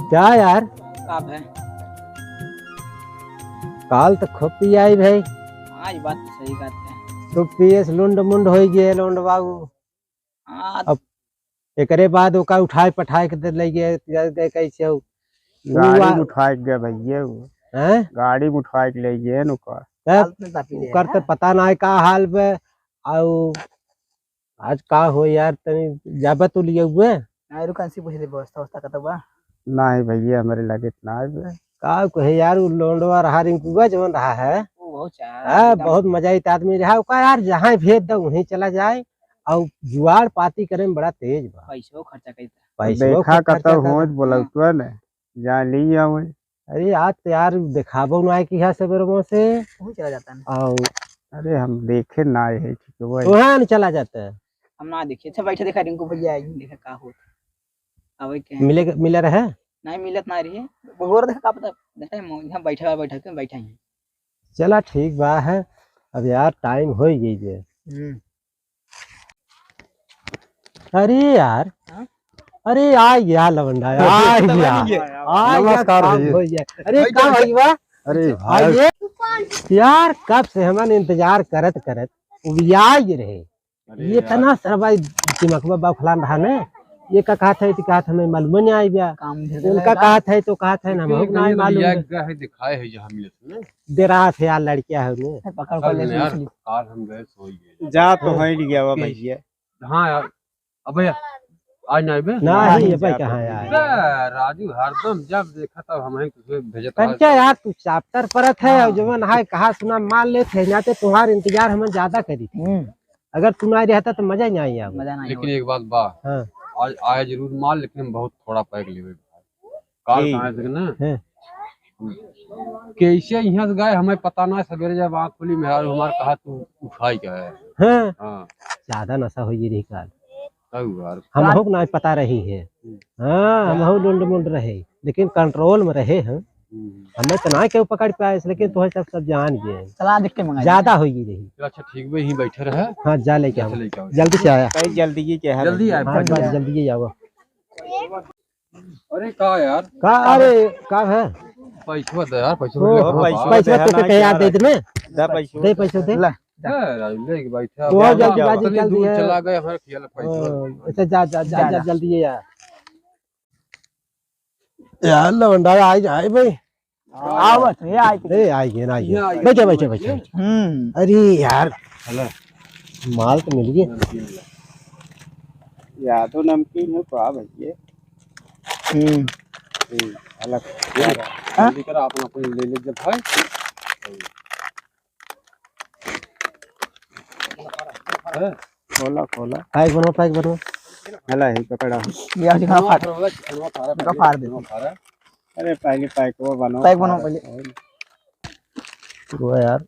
क्या यार कब है? काल तो खूब पी आई भाई। आज बात तो सही कहते हैं। तो पिए से लुंड मुंड हो गए लुंड बाबू। हाँ अब एकरे बाद ओका उठाए पठाए के ले गए कैसे हो गाड़ी में उठा के गए भैया वो हैं गाड़ी में उठा के ले गए न ओकर ओकर तो पता ना है का हाल बे। आउ आज का हो यार तनी जाबे तो लिए हुए नहीं रुक अंसी पूछ दे व्यवस्था व्यवस्था का तो बा। नहीं भैया हमारे लगे इतना है बे। का कहे यार उ लोंडवा रहा रिंकुआ जवन रहा है वो बहुत चाह बहुत मजाइत आदमी रहा ओका यार जहाँ भेज दो वहीं चला जाए और जुआर पाती करे में बड़ा तेज बा पैसों खर्चा करता पैसों देखा खूब खर्चा कत हो करता। बोला तो न जा ली आवे। अरे आज तो यार दिखाबो ना है कि है सवेरे से वो चला जाता है। और अरे हम देखे ना आए है ठीक है वहाँ न चला जाता है। हम ना देखिए अच्छा बैठे देखा रिंकू भैया आई देखा का होता अब क्या मिले रहे नहीं मिलत ना रही है गोर देखा का पता देखा यहां बैठा क्यों बैठा है। चला ठीक बा है अब यार टाइम हो गई जे। अरे यार हाँ? अरे आ गया लवंडा आ गया नमस्कार भैया। हो गया। अरे का भईवा अरे आइए यार कब से हमन इंतजार करत करत उबिया रहे ये तना सरवा दिमकवा बफलान रहा ने ये का कहा था कि कहा था मैं मालूम नहीं आई गया काम उनका कहा था तो कहा था ना हम नहीं मालूम है दिखाए है जहां मिले थे ना दे रहा थे यार लड़कियां है उन्हें पकड़ कर ले यार कार हम गए सो ही गए जा तो है गया हुआ भैया। हां यार अब भैया आज नहीं बे नहीं ये भाई कहाँ यार राजू हरदम जब देखा तब हम तुझे भेजत क्या यार तू चैप्टर परत है और जवन है कहा सुना मान ले थे जाते तुम्हारे इंतजार हम ज्यादा करी थी अगर तू ना रहता तो मजा नहीं आई मजा नहीं लेकिन एक बात बा हाँ आज आया जरूर माल लेकिन हम बहुत थोड़ा पैक लेवे काल कहां से ना हैं। कैसे यहाँ से गए हमें पता ना सवेरे जब आँख खुली मेहरारू हमारे कहा तू उठाई क्या है हाँ हाँ ज्यादा नशा हो रही काल तब यार हम हो ना पता रही है हाँ हम हो लुंड मुंड रहे लेकिन कंट्रोल में रहे हैं हमें तो ना क्यों पकड़ पाए लेकिन तो सब जान गए चला देख के मंगा ज्यादा हो रही अच्छा ठीक भाई यहीं बैठे रहे हाँ जा लेके आओ लेके आओ जल्दी से आया कहीं जल्दी की क्या है जल्दी आए हाँ बस जल्दी ही आओ अरे का यार का अरे का है पैसा दे यार पैसा पैसा तो के याद दे दे में जा पैसा दे पैसा दे राजू ले के बैठा वो जल्दीबाजी इतनी चल दूर रही है चला गए हमारे ख्याल पैसा अच्छा जा जा जा जा जल्दी यार यार लवंडा आ जाए भाई आवत है आई ए आइए ना आइए बैठे बैठे बैठे अरे यार हेलो माल तो मिल गया या तो नमकीन है तो आ भैया अलग जल्दी कर आप अपन ले ले जब भाई खोला खोला पैक बनो हला ही पकड़ा ये दिखा फाड़ का फाड़ दे अरे पहले पैक वो बनो पैक बनाओ पहले वो यार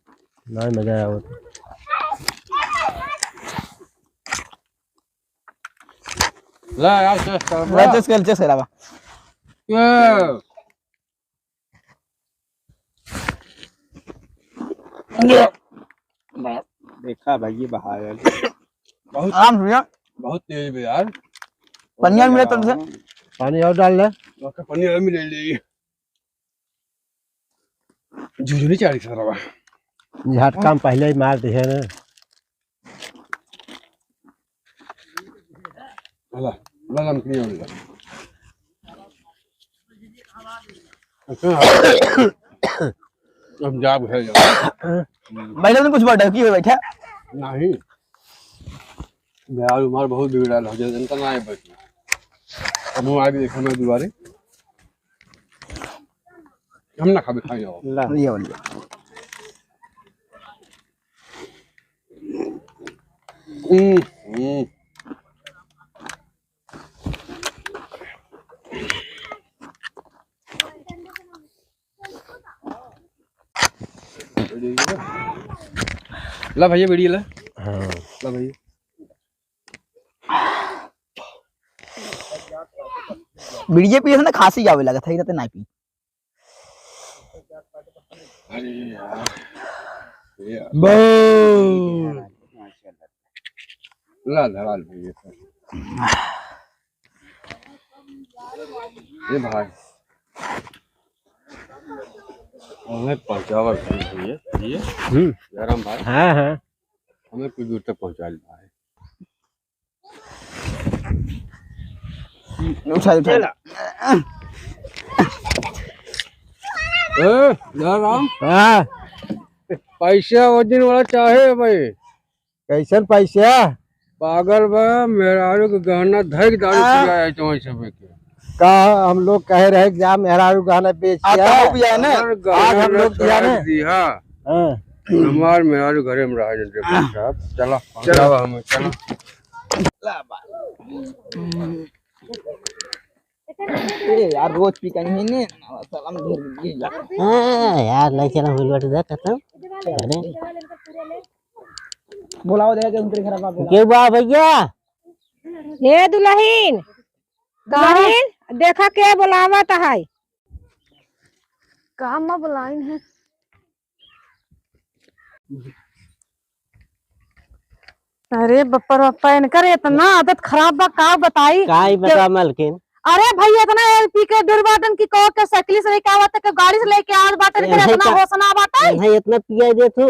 ना मजा आया वो ला यार चेस्ट कर चेस कर बा देखा भैया बाहर बहुत आराम से बहुत तेज भी यार पनिया मिले तो से पानी और डाल ले ओके पनीर मिल ले झुझुनी चाड़ी सारा झटका में पहले ही मार दिए ना ला ला नमकीन वाला अब जा है बैठे तो कुछ बड़ा की बैठा नहीं यार उमर बहुत बिगड़ा है जनता ना है बैठ अब वो आगे देखा मैं दोबारा हम ना खाबे खाई जाओ ला ये वाली ला भैया वीडियो ला हाँ ला भैया बीडीजे पी ना खांसी आवे लगा था इधर नहीं पी अरे यार बो ला धराल भैया ये भाई हमें पहुंचावा ये जयराम भाई हाँ हाँ हमें कुछ दूर तक पहुंचा ली भाई। उठा उठा जयराम हाँ पैसा वो दिन वाला चाहे भाई कैसन पैसा पागल बा मेरा के गहना धैक दारू पिया तो सब के का हम लोग कह रहे कि जा मेहरारू गहना बेच दिया है ना आज हम लोग दिया ना दिया हाँ हमार मेहरारू घरे में रहा साहब चला चला हमें चला यार रोज पी कहीं ने सलाम घेर हाँ यार नहीं चला हुई बात देख खत्म बुलाओ देगा उनके खराब आप के बा भैया हे दुल्हीन दुल्हीन देखा के बुलावत है कहाँ में बुलाइन है अरे बप्पर बप्पा इनकर इतना आदत खराब बा का बताई काई बता मलकिन अरे भैया इतना पी के दुर्वादन की कहो के साइकिल से लेके आवत के गाड़ी से लेके आवत बात इतना होशना बात नहीं इतना पिया दे तू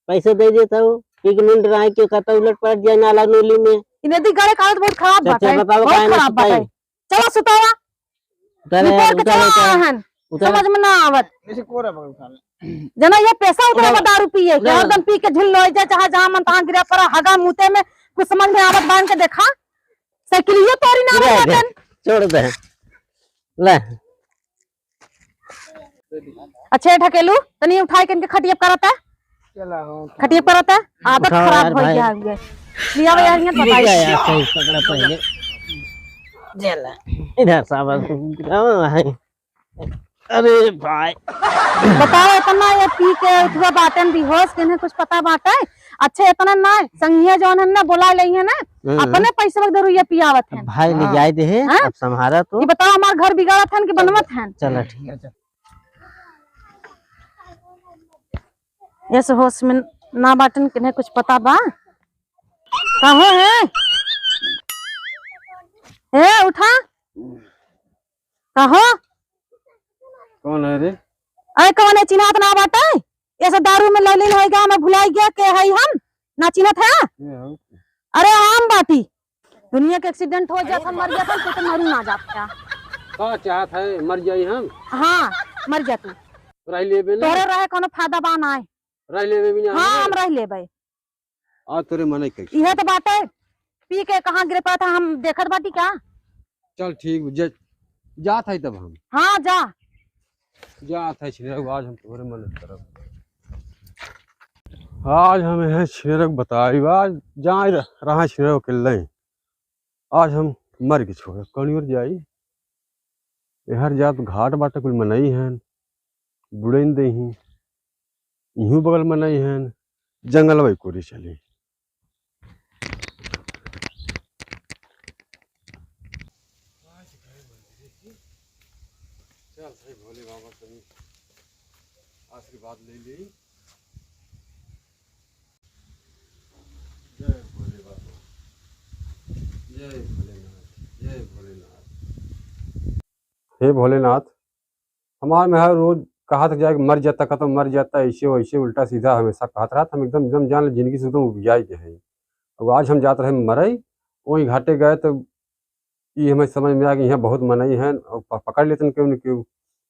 पैसे दे देता हूँ पीक नींद रहा के कहता उलट पलट जाए नाला नोली में इन्हें दी गाड़ी हालत बहुत खराब बात है बताओ बहुत खराब बात है चलो सुतावा ऊपर के चला हन समझ में ना आवत ऐसे कोरा बगल उठा जना ये पैसा उतरा दारू पिए एकदम पी के झुल लोई जाए चाहे जहां मन तहां गिरा पर हगा मुते में कुछ समझ में आवत बांध के देखा साइकिलियो तोरी ना आवत छोड़ दे ले अच्छे ढकेलू तनी उठाई के इनके खटियप करता चला हो खटियप करता आदत खराब हो गया है लिया भैया ये बताइए यार सही पकड़ा पहले चला इधर साहब अरे भाई बताओ इतना ये पी के उठवा बाटे बेहोश के कुछ पता बाटे अच्छे इतना ना संगिया जौन है ना बुला लई है ना अपने पैसे वक्त दरुया पियावत है भाई ले जाए दे अब संभारा तो ये बताओ हमार घर बिगाड़त है कि बनवत है चलो ठीक है ऐसे होश में ना बाटन के कुछ पता बा कहो है उठा कहो कौन है रे अरे कौन है चिन्हत ना बाटे ऐसे दारू में ललिन हो गया मैं भुलाई गया के है हम ना चिन्हत है अरे आम बाटी दुनिया के एक्सीडेंट हो जाता मर जाता तो मरू ना जाता का चाहत है मर जाई हम हाँ मर जा तू रह लेबे ना तोरे रहे कोनो फायदा बा ना रह लेबे भी ना हाँ हम रह लेबे आ तोरे मने कैसे इहे तो बाटे पी के कहाँ गिर पड़ा था हम देखत बाटी क्या चल ठीक जात है तब हम हाँ जा जात है छिरक आज हम तोरे मदद करब आज हम है छिरक बताई आज जा रहा छिरक के ले आज हम मर के छोड़ कहीं और जाई हर जात घाट बाटे कुल मनई है बुड़न दे इहू बगल मनई है जंगल वही कोरी चली चल सही भोले बाबा तनी आशीर्वाद ले ली जय भोले बाबा जय भोलेनाथ जय भोलेनाथ। हे भोलेनाथ हमारे में हर रोज कहा था जाए मर जाता खत्म मर जाता ऐसे वैसे उल्टा सीधा हमेशा कहत रहा हम एकदम जान जिंदगी से एकदम उपजाई के है। अब आज हम जाते रहे मरई वही घाटे गए तो ये हमें समझ में आ गया यहाँ बहुत मनई है और पकड़ लेते क्यों न क्यों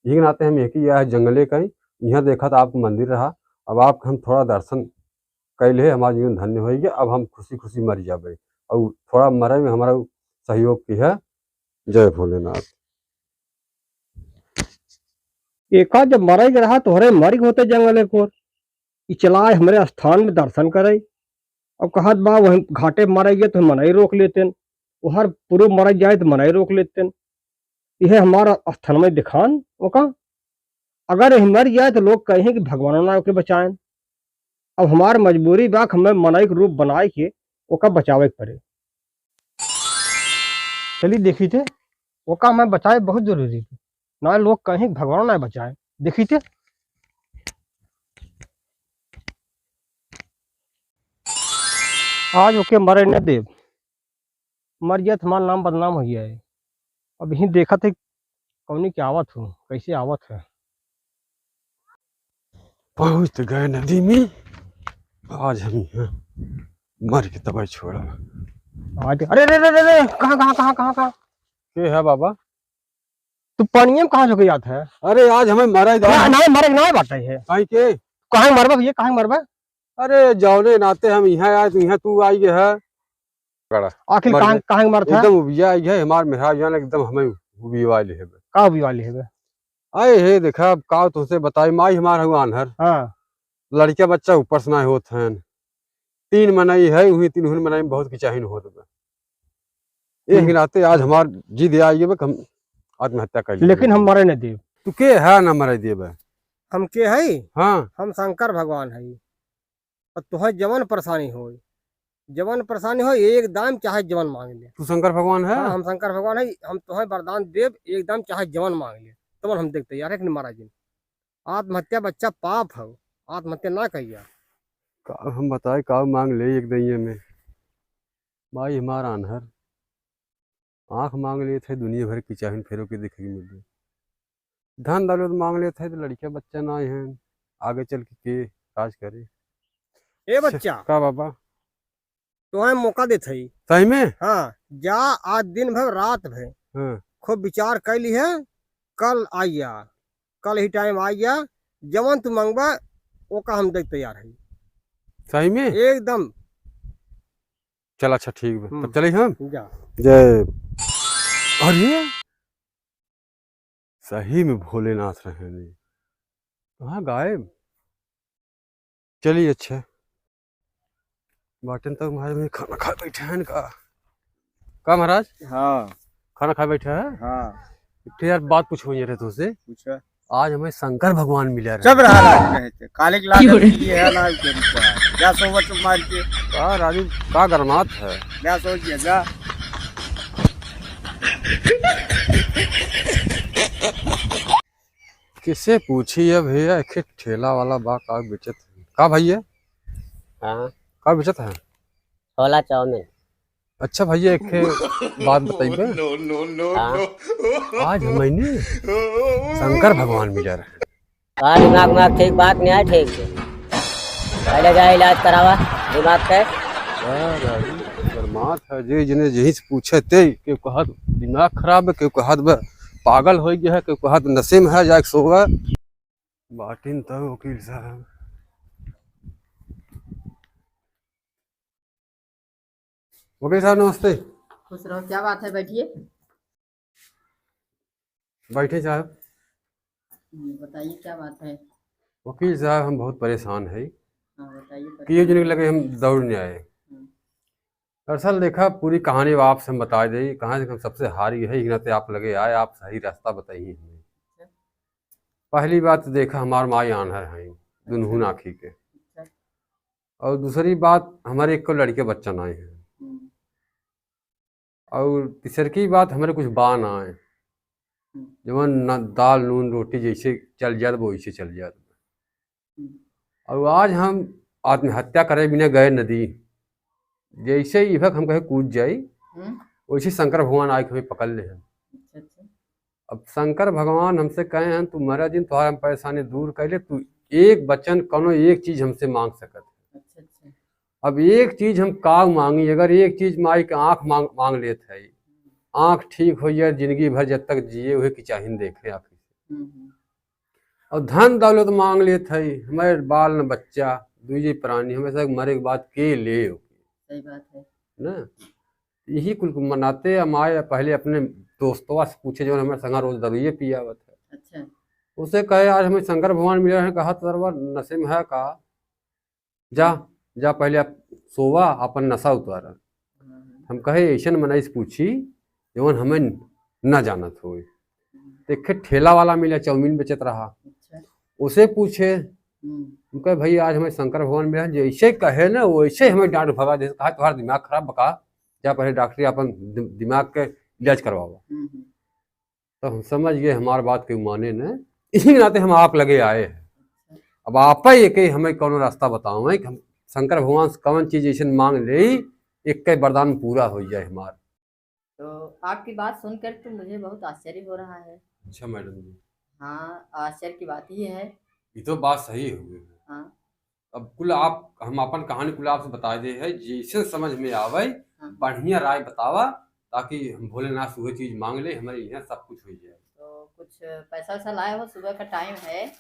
यही नाते हम एक ही यह जंगले कहीं यहाँ देखा था आपको मंदिर रहा अब आप हम थोड़ा दर्शन कैले हमारा जीवन धन्य हो गया अब हम खुशी खुशी मर जाबे और थोड़ा मरे में हमारा सहयोग की है। जय भोलेनाथ। एका जब मरई रहा तो हरे मरी होते जंगले को चलाए हमारे स्थान में दर्शन करे और कहत बा वही घाटे मरेंगे तो मनई रोक लेते वो हर पूरे मर जाए तो मनई रोक लेते यह हमारा स्थान में दिखान ओका अगर यही मर जाए तो लोग कहें कि भगवान ना ओके बचाएं अब हमार मजबूरी बा हमें मनई के रूप बनाए के ओका बचावे पड़े। चलिए देखी थे ओका हमें बचाए बहुत जरूरी थी ना लोग कहें भगवान ना बचाए देखी थे आज ओके मरे न देव मर गया तो हमारा नाम बदनाम हो गया है। अब यही देखा थे कौनी की आवत हूँ, कैसे आवत है। पहुंच तो गए नदी में, आज हम यहाँ मर के तबाही छोड़ा। आज अरे रे रे रे रे कहाँ कहाँ कहाँ कहाँ कहाँ के है बाबा? तू पानिये में कहाँ झुक जात है? अरे आज हमें मरा ही ना ना मरे ना बाटे है। काहे के? कहाँ मरबा भैया, कहाँ मरबा? अरे जौने नाते हम यहाँ आए तो यहाँ तू आई है। आखिर मर कहाँ गए। कहाँ मरता है? एकदम उबिया आई है हमार मेहरा जान, एकदम हमें उबिया वाले है। का भी वाली है बे? आए हे देखा अब का तुझसे बताई, माई हमार हुआ अनहर, हाँ लड़का बच्चा ऊपर से ना होत हैं। 3 मनाई है, वही 3 मनाई में बहुत किचाहिन होत बे। एक नाते आज हमार जिद आई है बे, हम आत्महत्या कर लिए। लेकिन हम मरे न देव। तू के है ना मरे दिए बे? हम के है? हाँ हम शंकर भगवान है। और तुहे जवन परेशानी हो, जवन परेशानी हो एकदम चाहे जवन मांग ले। तू शंकर भगवान है? हाँ, हम शंकर भगवान है। हम तुहे वरदान देव, एकदम चाहे जवन मांग ले तवन हम देखते यार। एक महाराज जी आत्महत्या बच्चा पाप है, आत्महत्या ना कहिया। का हम बताए का मांग ले एक दैये में। माई हमारा अनहर आंख मांग लिए थे, दुनिया भर की चाहिन फेरों के दिखेगी मिल। धन दौलत मांग लिए थे तो लड़कियां बच्चा ना हैं, आगे चल के राज करे। ए बच्चा का बाबा? तुहे मौका देते ही। सही में? हाँ जा, आज दिन भर रात भर हाँ। खूब विचार कर ली है। कल आइया, कल ही टाइम आइया, जवन तू मांगबा वो का हम देख तैयार है सही में? एकदम। चल अच्छा ठीक है, तब चले हम। जा जय। अरे सही में भोलेनाथ रहे नहीं, कहाँ गायब? चलिए अच्छा, बाटन तक महाराज में खाना खा बैठे हैं का महाराज? हाँ खाना खा बैठे हैं। हाँ तो यार बात पूछो ये रहे तुझसे, पूछा। आज हमें शंकर भगवान मिला रहे। सब रहा रहे थे काले की लाल ये है ना क्या सोच चुप मार के का राजू का गरमात है? क्या सोच किया जा। किसे पूछी है भैया, एक ठेला वाला बा का बेचत है। का भैया? हाँ का बेचत है? छोला चाउमीन। अच्छा भैया एक बात बताइए, हाँ आज मैंने शंकर भगवान मिला रहे। का दिमाग में ठीक बात नहीं है, ठीक से पहले जा इलाज करावा दिमाग के। गरमात है जे जिन्हें यही से पूछे थे कि कहत दिमाग खराब है, के कहत बे पागल हो गया है, के कहत नशे में है, जाके सोवा। बाटिन तो वकील साहब। वकील साहब नमस्ते। खुश रहो, क्या बात है, बैठिए। बैठे साहब। बताइए क्या बात है। वकील साहब हम बहुत परेशान है हाँ बताइए। कि ये जो लगे हम दौड़ने आए। दरअसल देखा पूरी कहानी अब आपसे हम बता दें, कहाँ से हम सबसे हारी है नाते आप लगे आए, आप सही रास्ता बताइए हमें। पहली बात तो देखा हमारे माई आनहर हैं दुनहु आँखी के, और दूसरी बात हमारे एक को लड़के बच्चा ना है, और तीसरी बात हमारे कुछ बान आए जवन न दाल नून रोटी जैसे चल जात वो वैसे चल जात। और आज हम आत्महत्या करे बिना गए नदी, जैसे ही हम कहे कूद जाई वैसे शंकर भगवान आके हमें पकड़ ले हैं। अब शंकर भगवान हमसे कहे हैं तू मरा दिन तुम्हारा हम परेशानी दूर कर ले, तू एक वचन कोनो एक चीज हमसे मांग सकत है। अब एक चीज हम का मांगी, अगर एक चीज माई के आँख मांग लेते है, आँख ठीक हो जाए जिंदगी भर जब तक जिए हुए की चाहिए देखे आखिर से। और धन दौलत मांग लेते है, हमारे बाल न बच्चा दूजे प्राणी हमेशा मरे के बाद के ले। सही बात है ना, यही कुल मनाते हम आए। पहले अपने दोस्तों से पूछे जो हमारे संगा रोज दरुए पिया हुआ था। अच्छा उसे कहे आज हमें शंकर भगवान मिले हैं, कहा तरवा नशे में है का, जा जा पहले आप सोवा अपन नशा उतारा। हम कहे ऐसा मनाई से पूछी जवन हमें न जानत हो। देखे ठेला वाला मिला चाउमीन बेचत रहा, अच्छा उसे पूछे हम कहे भाई आज हमें शंकर भगवान मिला, जैसे कहे ना वैसे हमें डांट भगा दे, कहा तुम्हारा दिमाग खराब बका, जा पहले डॉक्टरी अपन दिमाग के इलाज करवाओ। तो हम समझ गए हमारी बात के माने न, इसी के नाते हम आप लगे आए हैं। अब आप ही एक हमें कौन रास्ता बताओ कि हम शंकर भगवान से कौन चीज ऐसे मांग ले एक के वरदान पूरा हो जाए हमारा। तो आपकी बात सुनकर तो मुझे बहुत आश्चर्य हो रहा है। अच्छा मैडम जी, हाँ, आश्चर्य की बात ये है। ये तो बात सही हुई। हाँ अब कुल आप हम अपन कहानी कुल आपसे बता दे है, जैसे समझ में आवे हाँ। बढ़िया राय बतावा, ताकि हम भोलेनाथ से वही चीज मांग ले, हमारे यहाँ सब कुछ हो जाए। तो कुछ पैसा वैसा लाए हो? सुबह का टाइम है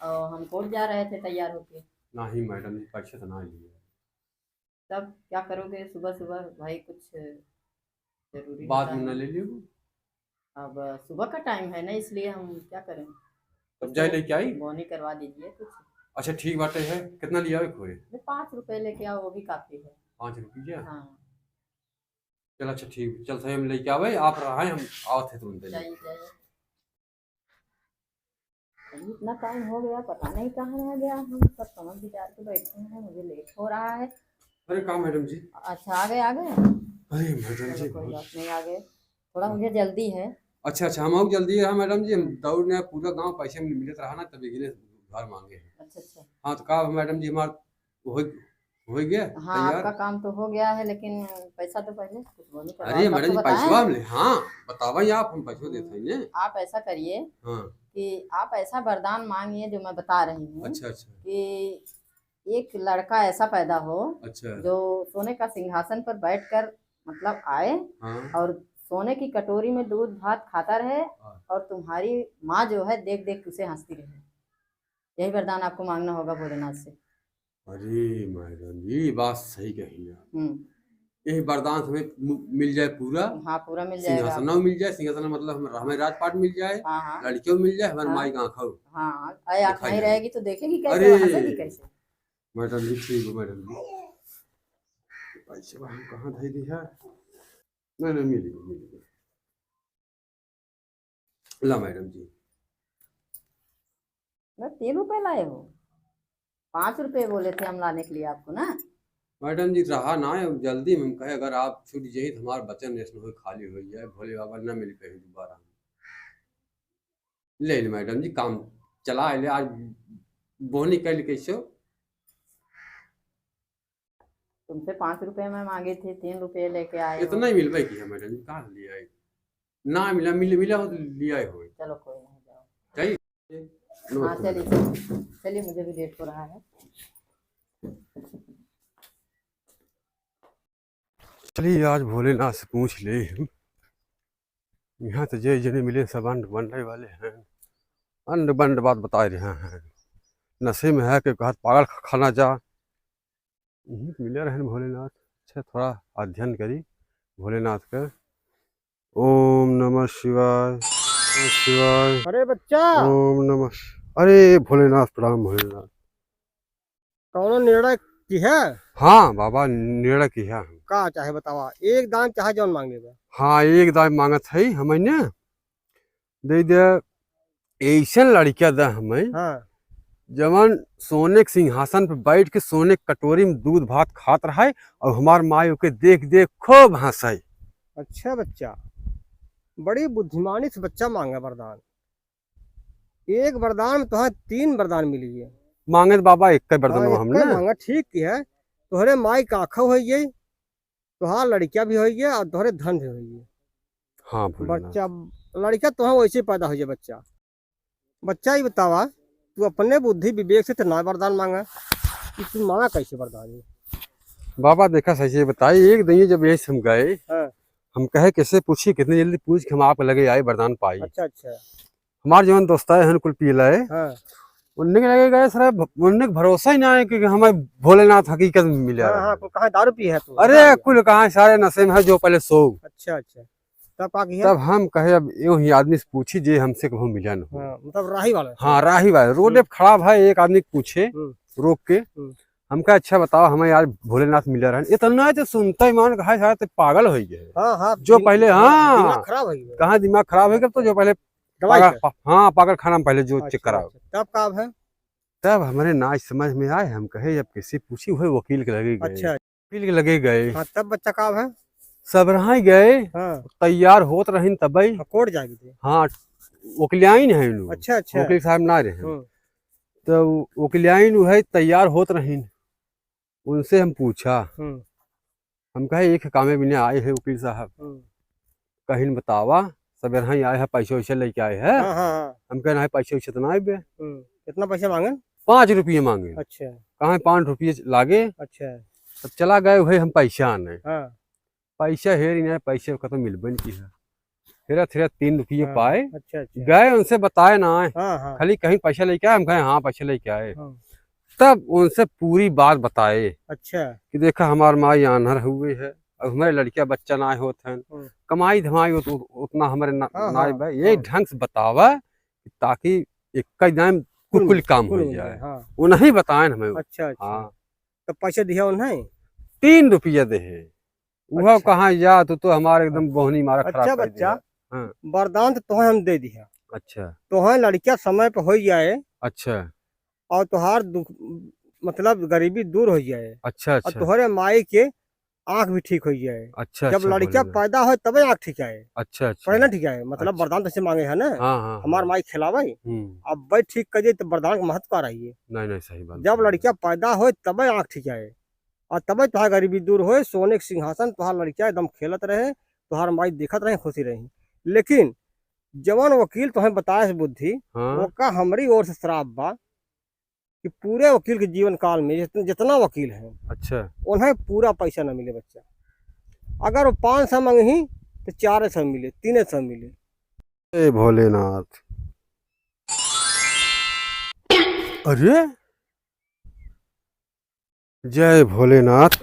और हम कोर्ट जा रहे थे तैयार होके। नहीं मैडम जी, पैसे तो ना लिए। तब क्या करोगे सुबह सुबह? भाई कुछ जरूरी बाद होता में न है। ले लियो। अब सुबह का टाइम है ना, इसलिए हम क्या करें। तब जाए लेके आई। बोनी करवा दीजिए कुछ। अच्छा ठीक बात है, कितना लिया है खोए? 5 रुपए लेके आओ, वो भी काफी है। 5 रुपये? हाँ चल अच्छा ठीक, चल सही हम लेके आवे, आप रहे हम आवत है तुरंत। जाइए जाइए। अभी इतना टाइम हो गया, पता नहीं कहाँ रह गया। हम सब समझ विचार के बैठे हैं, मुझे लेट हो रहा है। अरे कहाँ मैडम जी? अच्छा आ गए आ गए। अरे मैडम जी चलो कोई बात नहीं, आ गए। थोड़ा मुझे जल्दी है। अच्छा अच्छा, हम जल्दी है मैडम जी, हम दौड़ने पूरा गांव पैसे मिलत रहा ना, तब इगले घर मांगे हैं। अच्छा अच्छा। हाँ तो कहा मैडम जी, हमारा हो गया हाँ तैयार। आपका काम तो हो गया है, लेकिन पैसा तो पहले कुछ बोनी करवाओ, अरे तब मैडम तो जी बताएं। पैसा हमले, हाँ बतावा आप, हम पैसा देते हैं ने। आप ऐसा करिए हाँ कि आप ऐसा वरदान मांगिए जो मैं बता रही हूँ। अच्छा अच्छा कि एक लड़का ऐसा पैदा हो अच्छा। जो सोने का सिंहासन पर बैठकर मतलब आए हाँ और सोने की कटोरी में दूध भात खाता रहे, हाँ। और तुम्हारी माँ जो है देख देख के उसे हंसती रहे। यही वरदान आपको मांगना होगा भोलेनाथ से। अरे मैडम जी बात सही कही आप, हम्म। यही वरदान हमें मिल जाए पूरा। हाँ पूरा मिल जाएगा सिंहासन आपको। मिल जाए, सिंहासन मतलब हमें राजपाट मिल जाए, हाँ हाँ लड़कियों मिल जाए, हमारे हाँ। माई का आँखों। हाँ अरे आप दिखाई नहीं जाए। रहेगी तो देखेगी कैसे, अरे वो हंसेगी कैसे। मैडम जी ठीक है मैडम जी। पैसे हम कहाँ धई दी है? नहीं नहीं मिली मिली। ला मैडम जी। मैं 3 रुपए लाए हो? 5 रुपए बोले थे हम लाने के लिए आपको ना। मैडम जी रहा ना है, जल्दी में हम कहे अगर आप छूट जाइए तो हमारा बचन ऐसा हो खाली हो जाए, भोले बाबा न मिल कहीं दोबारा। ले ली मैडम जी, काम चला ले आज बोनी कल कैसे। तुमसे 5 रुपए मैं मांगे थे, 3 रुपए लेके आए हो। इतना ही मिलवे की है मैडम जी, कहाँ से लिया है? ना मिला मिला हो तो लिया हो। चलो कोई नहीं, जाओ। चाहिए हाँ चलिए चलिए, मुझे भी लेट हो रहा है। चलिए आज भोलेनाथ से पूछ ले हम। यहाँ तो जय जने मिले सब अंड बनने वाले हैं, अंड बंड बात बता रहे हैं। नशे में है कि कहत पागल खाना जा, यहीं तो मिले रहे भोलेनाथ। अच्छा थोड़ा अध्ययन करी भोलेनाथ का। ओम नमः शिवाय, नमः शिवाय, अरे बच्चा, ओम नमः। अरे भोलेनाथ प्रणाम भोलेनाथ। कौन निर्णय की है? हाँ बाबा निर्णय की है। का चाहे बतावा, एक दान चाहे जौन मांग लेगा। हाँ एक दाम मांगत है हमें दे दे, ऐसा लड़किया द हमें हाँ जवन सोने के सिंहासन पे बैठ के सोने के कटोरी में दूध भात खात रहा है, और हमार माई के देख देख खूब हंसाई। अच्छा बच्चा, बड़ी बुद्धिमानी से बच्चा मांगा वरदान। एक वरदान में तुम्हें 3 वरदान मिली है। मांगे तो बाबा एक बर्तन हाँ, हमने एक मांगा ठीक की है। तोहरे माई का आँखों हो गई, तुहार लड़किया भी हो गई और तोहरे धन भी हो गई। हाँ भोलेनाथ। बच्चा लड़का तुम्हें वैसे पैदा हो जाए। बच्चा बच्चा ही बतावा, तू अपने बुद्धि विवेक से तो ना वरदान मांगा, कि तू मांगा कैसे वरदान? बाबा देखा सही से बताई, एक दिन जब यही हम गए, हाँ। हम कहे कैसे पूछी, कितनी जल्दी पूछ के हम आप लगे आए वरदान पाई। अच्छा अच्छा। हमारे जीवन दोस्त है कुल पी लाए, हाँ उनने के लगे गए सर, उनने भरोसा ही ना है कि हमें भोलेनाथ हकीकत में मिले। हाँ हाँ, कहाँ दारू पी है तू? अरे कुल कहाँ सारे नशे में है जो पहले सो। अच्छा अच्छा, तब आ गया। तब हम कहे अब यूं ही आदमी से पूछी जे हमसे कभी मिला न हो। हाँ, मतलब राही वाला। हाँ राही वाले रोड पे खड़ा भाई, एक आदमी पूछे रोक के, हम कहा अच्छा बताओ हमें यार भोलेनाथ मिले रहे। इतना तो सुनता ही मान कहा सारा तो पागल हो गए। हाँ हाँ, जो पहले हाँ दिमाग खराब हो गया। कहाँ दिमाग खराब हो गया, तो जो पहले दवाई हाँ पागल खाना में पहले जो चेक अच्छा, कराओ। अच्छा, तब काम है। तब हमारे ना समझ में आए, हम कहे जब किसी पूछी हुए वकील के लगे गए। अच्छा वकील के लगे गए, हाँ, तब बच्चा काम है। सब रहा गए, हाँ तैयार होत रही तबई। कोर्ट जाएगी थी। हाँ वकीलियाइन है नु। अच्छा अच्छा। वकील साहब ना रहे, तो वकीलियाइन है तैयार होत रही। उनसे हम पूछा, हम कहे एक कामे बिना आए हैं वकील साहब, कहीं न बतावा सब यहाँ ही आए हैं पैसे वैसे लेके आए हैं। हाँ हाँ। हम कहना है पैसे वैसे तो ना आए। कितना पैसा मांगे? 5 रुपये मांगे। अच्छा कहाँ 5 रुपये लागे। अच्छा। तब चला गए भाई हम पैसा आने। हाँ पैसा हेर नहीं पैसे का तो मिलबे नहीं किया। फिर 3 रुपये हाँ, पाए। अच्छा अच्छा। गए उनसे बताए ना आए। हाँ हाँ खाली कहीं पैसा लेके आए। हम कहे हाँ पैसे लेके आए। हाँ। तब उनसे पूरी बात बताए अच्छा कि देखा हमार माई आन्हर हुए है और हमारे लड़किया बच्चा ना होते हैं, कमाई धमाई उतना हमारे हाँ, नाई हाँ, भाई यही हाँ। ढंग से बतावा ताकि एक दाम कुल काम हो कुल जाए। हाँ। वो नहीं बताए हमें। अच्छा अच्छा। हाँ तो पैसे दिया उन्हें? 3 रुपया दे है। वह अच्छा। कहाँ जा तो हमारे एकदम बोहनी मारा खराब अच्छा कर बच्चा, दिया। हाँ वरदान तो तुम्हें हम दे दिया। अच्छा तुम्हें लड़कियां समय पे हो जाए अच्छा और तुहार दुख मतलब गरीबी दूर हो जाए अच्छा और अच्छा तुम्हारे माई के आंख भी ठीक हो जाए। अच्छा। जब अच्छा लड़कियां बोले ना। पैदा हो तबे आंख ठीक आए। अच्छा अच्छा पहले ना ठीक आए मतलब अच्छा। वरदान तो से मांगे है ना। हाँ हाँ हमार माई खिलावे अब भाई ठीक करिए तो वरदान का महत्व कर रही है। नहीं नहीं सही बात। जब लड़कियां पैदा हो तबे आंख ठीक आए और तबे तुहार गरीबी दूर हो। सोने के सिंहासन तुहार लड़कियां एकदम खेलत रहे, तुहार माई देखत रहे, खुशी रही। लेकिन जवान वकील तुम्हें बताया है बुद्धि हाँ वो का हमारी ओर से श्राप बा कि पूरे वकील के जीवन काल में जितना वकील है अच्छा उन्हें पूरा पैसा न मिले बच्चा। अगर वो 500 मांगी तो 400 मिले, 300 मिले। ए भोलेनाथ। अरे जय भोलेनाथ।